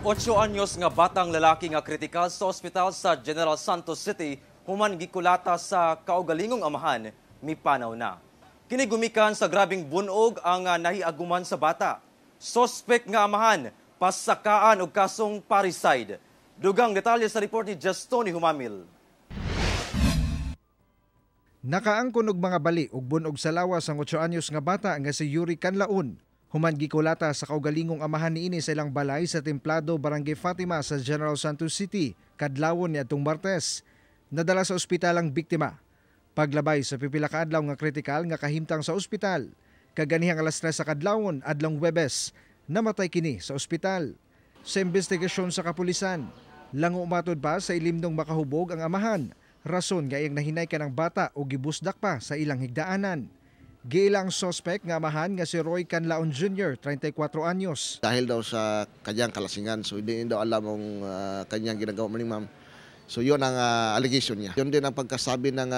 8 anyos nga batang lalaki nga kritikal sa ospital sa General Santos City human gikulata sa kaugalingong amahan mipanaw na. Kini gumikan sa grabing bunog ang nahiaguman sa bata. Suspect nga amahan pasakaan og kasong parricide. Dugang detalye sa report ni Justoni Humamil. Nakaangkon og mga bali ug bunog sa lawas ang 8 anyos nga bata nga si Yuri Canlaon. Human gikulata sa kaugalingong amahan niini sa ilang balay sa Templado, Barangay Fatima sa General Santos City, kadlawon niadtong Martes. Nadala sa ospital ang biktima. Paglabay sa pipila ka adlaw nga kritikal nga kahimtang sa ospital. Kaganihang alas 3 sa kadlawon adlong Huwebes, namatay kini sa ospital. Sa investigasyon sa kapulisan, lango matod pa sa ilimnong makahubog ang amahan. Rason nga iyang nahinay ka ng bata o gibusdak pa sa ilang higdaanan. Giilang suspect nga amahan nga si Roy Canlaon Jr., 34 anyos. Dahil daw sa kanyang kalasingan, so hindi daw alam ang kanyang ginagawa ni ma'am. So yun ang allegation niya. Yun din ang pagkasabi ng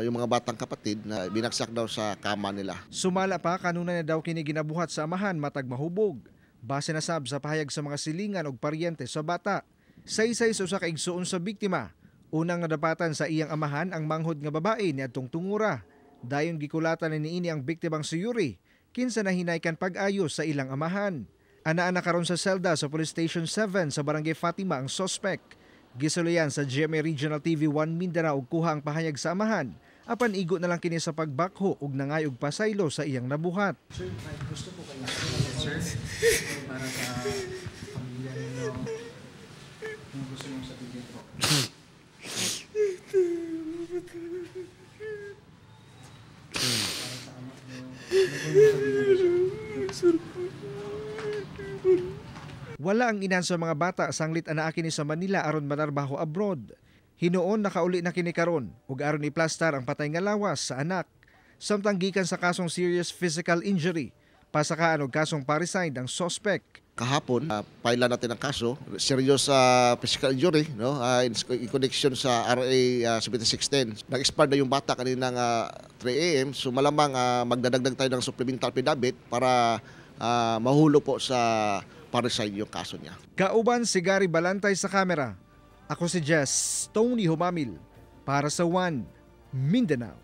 yung mga batang kapatid na binagsak daw sa kama nila. Sumala pa kanuna na daw kini ginabuhat sa amahan matag mahubog. Base na sab sa pahayag sa mga silingan og paryente sa bata. Saysay sa kaigsuon sa biktima. Unang nadapatan sa iyang amahan ang manghod nga babae niadtong tungura. Dayon gikulatan niini ang biktimang si Yuri, kinsa nahinaykan pag-ayos sa ilang amahan. Anaa karon sa selda sa Police Station 7 sa Barangay Fatima ang suspect. Gisulayan sa GMA Regional TV 1 Mindanao og kuha ang pahayag sa amahan. Apan igo na lang kini sa pagbakho ug nangayog pasaylo sa iyang nabuhat. Sir, gusto po kayo sir para sa pamilya ninyo. Ano gusto niyo sabihin po? Wala ang inan sa mga bata sanglit anaa kini sa Manila aron manarbaho abroad. Hinuon nakauli na kini karon ug aron iplastar ang patay nga lawas sa anak. Samtang gikan sa kasong serious physical injury, pasakaan og kasong parricide ang suspect. Kahapon, paila natin ang kaso, serious physical injury, no? In connection sa RA 7610. Nag-expire na yung bata kaninang 3 AM, so malamang magdadagdag tayo ng supplemental affidavit para mahulo po sa parricide yung kaso niya. Kauban si Gary Balantay sa kamera. Ako si Tony Humamil para sa One Mindanao.